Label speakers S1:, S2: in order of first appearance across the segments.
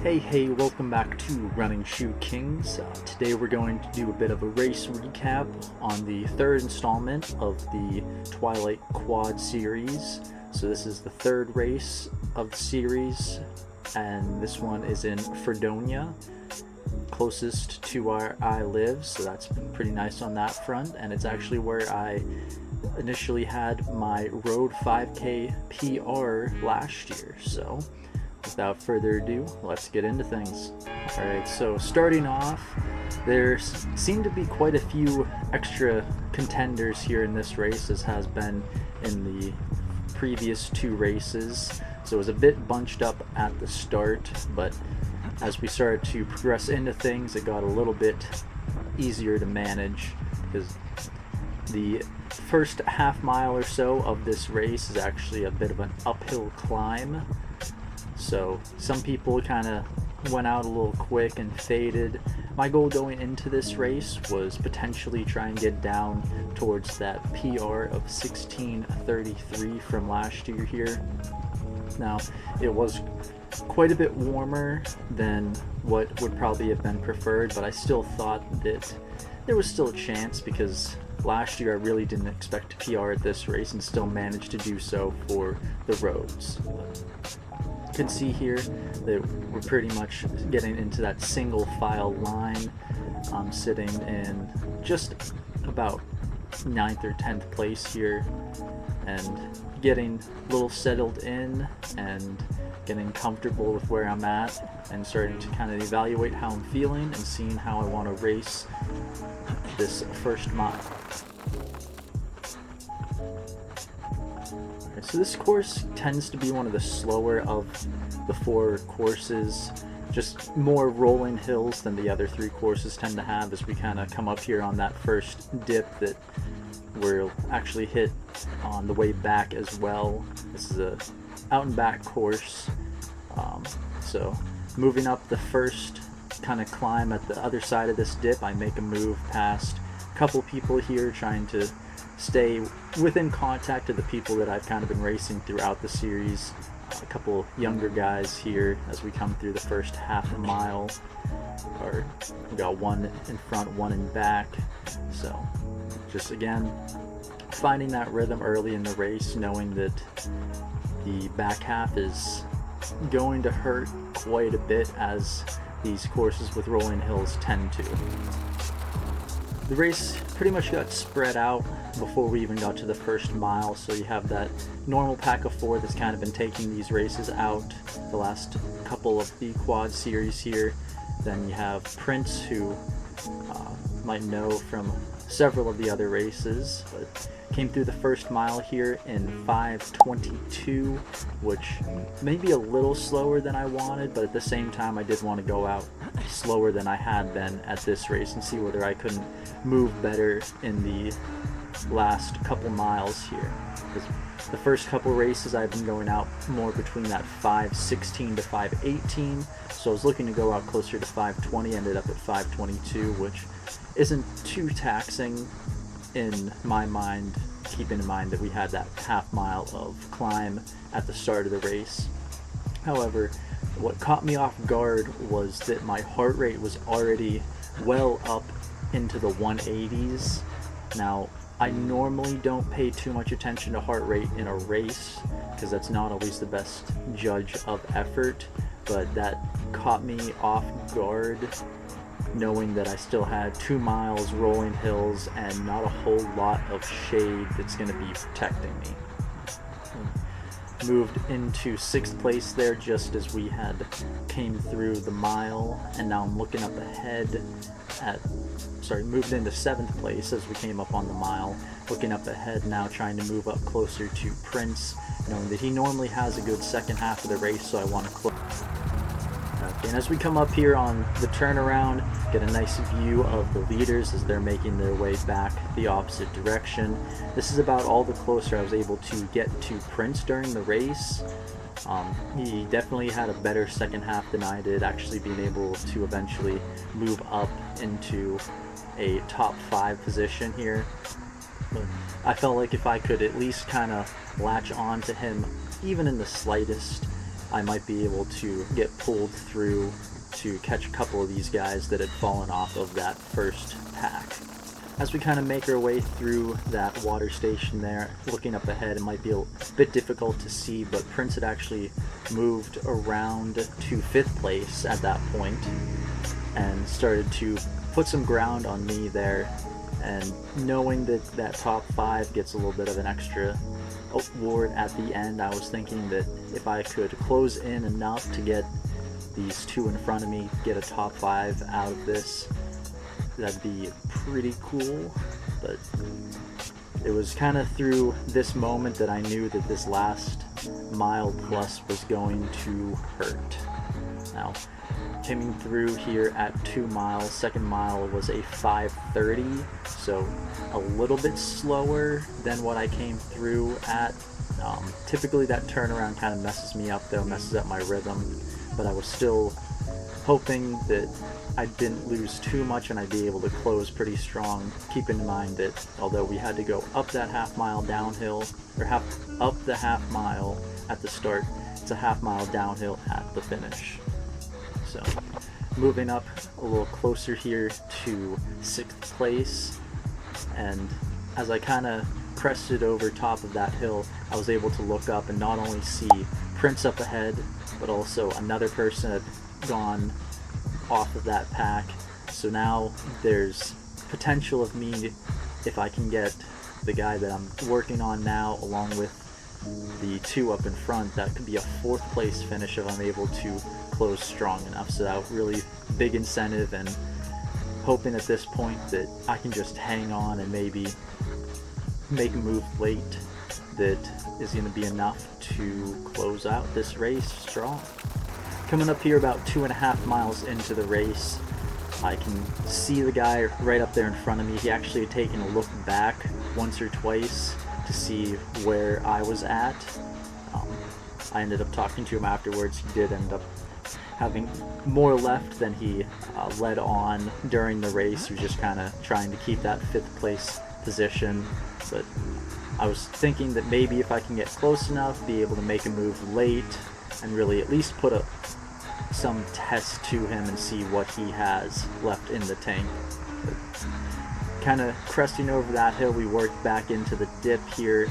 S1: Hey, welcome back to Running Shoe Kings. Today we're going to do a bit of a race recap on the third installment of the Twilight Quad series. So this is the third race of the series, and this one is in Fredonia, closest to where I live, so that's pretty nice on that front, and it's actually where I initially had my Road 5K PR last year. So without further ado, let's get into things. Alright, so starting off, there seem to be quite a few extra contenders here in this race, as has been in the previous two races. So it was a bit bunched up at the start, but as we started to progress into things, it got a little bit easier to manage, because the first half mile or so of this race is actually a bit of an uphill climb. So some people kind of went out a little quick and faded. My goal going into this race was potentially try and get down towards that PR of 16:33 from last year here. Now, it was quite a bit warmer than what would probably have been preferred, but I still thought that there was still a chance, because last year I really didn't expect to PR at this race and still managed to do so for the roads. You can see here that we're pretty much getting into that single file line. I'm sitting in just about 9th or 10th place here, and getting a little settled in and getting comfortable with where I'm at, and starting to kind of evaluate how I'm feeling and seeing how I want to race this first mile. So this course tends to be one of the slower of the four courses, just more rolling hills than the other three courses tend to have, as we kind of come up here on that first dip that we'll actually hit on the way back as well. This is a out and back course, so moving up the first kind of climb at the other side of this dip, I make a move past a couple people here, trying to stay within contact of the people that I've kind of been racing throughout the series. A couple younger guys here as we come through the first half a mile, or we got one in front, one in back. So just again finding that rhythm early in the race, knowing that the back half is going to hurt quite a bit, as these courses with rolling hills tend to. The race pretty much got spread out before we even got to the first mile, so you have that normal pack of four that's kind of been taking these races out the last couple of the quad series here. Then you have Prince, who might know from several of the other races, but came through the first mile here in 5:22, which may be a little slower than I wanted, but at the same time I did want to go out slower than I had been at this race and see whether I couldn't move better in the last couple miles here. Because the first couple races I've been going out more between that 5:16 to 5:18, so I was looking to go out closer to 5:20, ended up at 5:22, which isn't too taxing in my mind, keeping in mind that we had that half mile of climb at the start of the race. However, what caught me off guard was that my heart rate was already well up into the 180s. Now, I normally don't pay too much attention to heart rate in a race, because that's not always the best judge of effort, but that caught me off guard, knowing that I still had 2 miles rolling hills and not a whole lot of shade that's going to be protecting me. Moved into 6th place there just as we had came through the mile, and now I'm looking up ahead at, moved into 7th place as we came up on the mile, looking up ahead now, trying to move up closer to Prince, knowing that he normally has a good second half of the race, so I want to close. Okay, and as we come up here on the turnaround, get a nice view of the leaders as they're making their way back the opposite direction. This is about all the closer I was able to get to Prince during the race. He definitely had a better second half than I did, actually being able to eventually move up into a top 5 position here. But I felt like if I could at least kind of latch on to him even in the slightest, I might be able to get pulled through to catch a couple of these guys that had fallen off of that first pack. As we kind of make our way through that water station there, looking up ahead, it might be a bit difficult to see, but Prince had actually moved around to 5th place at that point and started to put some ground on me there. And knowing that that top 5 gets a little bit of an extra award at the end, I was thinking that if I could close in enough to get these 2 in front of me, get a top 5 out of this, that'd be pretty cool. But it was kind of through this moment that I knew that this last mile plus was going to hurt. Now, coming through here at 2 miles, second mile was a 5:30, so a little bit slower than what I came through at. Typically that turnaround kind of messes me up though, messes up my rhythm, but I was still hoping that I didn't lose too much and I'd be able to close pretty strong. Keep in mind that although we had to go up that half mile downhill, or up the half mile at the start, it's a half mile downhill at the finish. So moving up a little closer here to 6th place, and as I kind of crested over top of that hill, I was able to look up and not only see Prince up ahead, but also another person had gone off of that pack. So now there's potential of me, if I can get the guy that I'm working on now along with the 2 up in front, that could be a 4th place finish if I'm able to close strong enough. So that really big incentive, and hoping at this point that I can just hang on and maybe make a move late that is going to be enough to close out this race strong. Coming up here about 2.5 miles into the race, I can see the guy right up there in front of me. He actually had taken a look back once or twice to see where I was at. I ended up talking to him afterwards. He did end up having more left than he led on during the race. He was just kind of trying to keep that 5th place position, but I was thinking that maybe if I can get close enough, be able to make a move late and really at least put some test to him and see what he has left in the tank. Kind of cresting over that hill, we worked back into the dip here.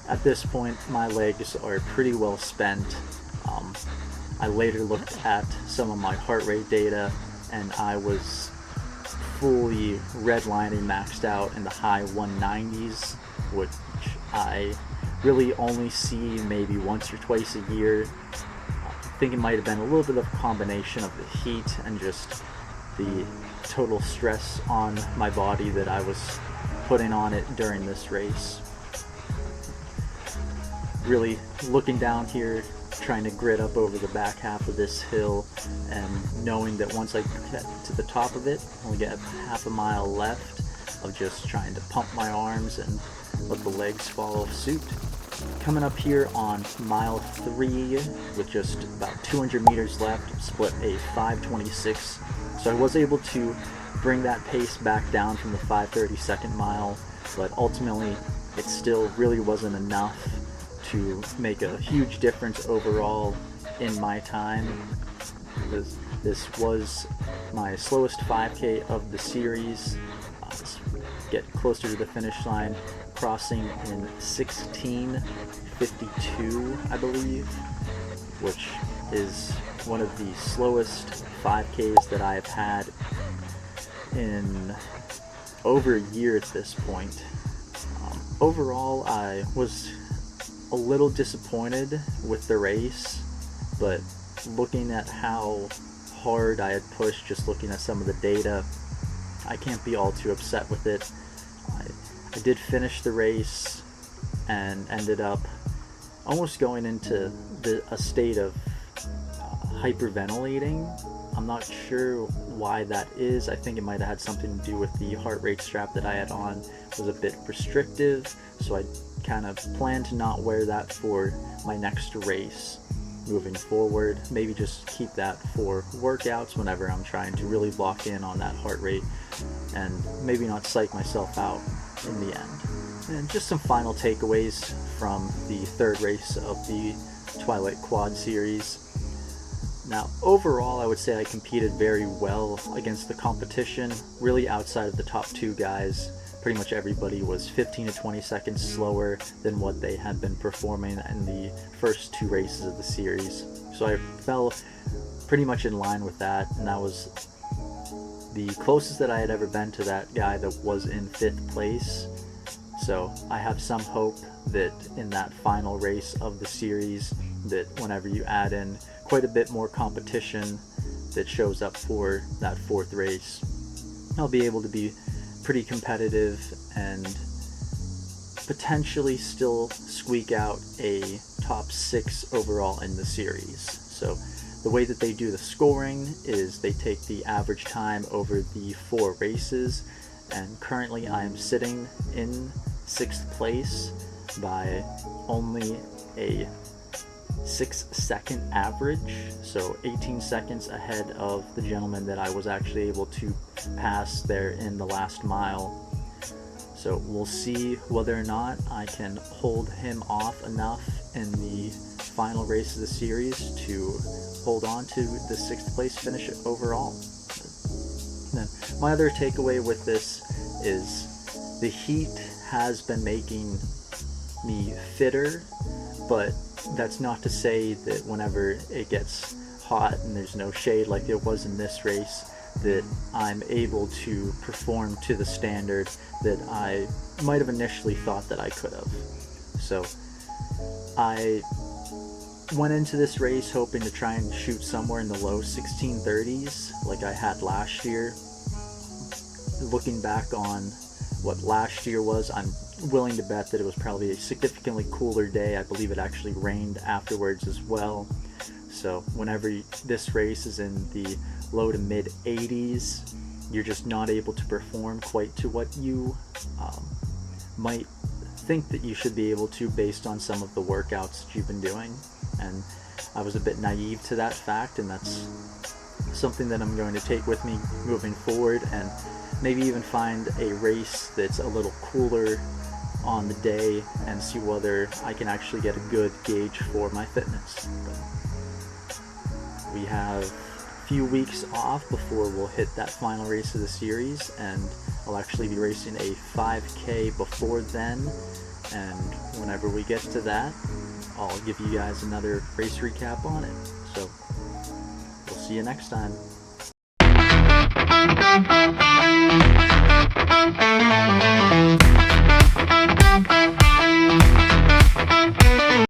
S1: At this point, my legs are pretty well spent. I later looked at some of my heart rate data, and I was fully redlining maxed out in the high 190s, which I really only see maybe once or twice a year. I think it might have been a little bit of a combination of the heat and just the total stress on my body that I was putting on it during this race. Really looking down here, trying to grit up over the back half of this hill, and knowing that once I get to the top of it, I only get half a mile left of just trying to pump my arms and let the legs follow suit. Coming up here on mile 3 with just about 200 meters left, split a 5:26. So I was able to bring that pace back down from the 5:32 mile, but ultimately it still really wasn't enough to make a huge difference overall in my time. This was my slowest 5K of the series. Let's get closer to the finish line, crossing in 16:52, I believe, which is one of the slowest 5Ks that I've had in over a year at this point. Overall, I was a little disappointed with the race, but looking at how hard I had pushed, just looking at some of the data, I can't be all too upset with it. I did finish the race and ended up almost going into a state of hyperventilating. I'm not sure why that is. I think it might have had something to do with the heart rate strap that I had on. It was a bit restrictive, so I kind of plan to not wear that for my next race moving forward. Maybe just keep that for workouts whenever I'm trying to really lock in on that heart rate, and maybe not psych myself out in the end. And just some final takeaways from the third race of the Twilight Quad Series. Now, overall, I would say I competed very well against the competition. Really, outside of the top two guys, pretty much everybody was 15 to 20 seconds slower than what they had been performing in the first two races of the series. So I fell pretty much in line with that, and that was the closest that I had ever been to that guy that was in 5th place. So I have some hope that in that final race of the series, that whenever you add in quite a bit more competition that shows up for that 4th race, I'll be able to be pretty competitive and potentially still squeak out a top 6 overall in the series. So the way that they do the scoring is they take the average time over the 4 races, and currently I am sitting in 6th place by only a 6-second average, so 18 seconds ahead of the gentleman that I was actually able to pass there in the last mile. So we'll see whether or not I can hold him off enough in the final race of the series to hold on to the 6th place finish overall. Then my other takeaway with this is the heat has been making me fitter, but that's not to say that whenever it gets hot and there's no shade like it was in this race, that I'm able to perform to the standard that I might have initially thought that I could have. So I went into this race hoping to try and shoot somewhere in the low 1630s like I had last year. Looking back on what last year was, I'm willing to bet that it was probably a significantly cooler day. I believe it actually rained afterwards as well. So whenever this race is in the low to mid 80s, you're just not able to perform quite to what you might think that you should be able to based on some of the workouts that you've been doing. And I was a bit naive to that fact, and that's something that I'm going to take with me moving forward, and maybe even find a race that's a little cooler on the day and see whether I can actually get a good gauge for my fitness. But we have a few weeks off before we'll hit that final race of the series, and I'll actually be racing a 5K before then, and whenever we get to that, I'll give you guys another race recap on it. So we'll see you next time.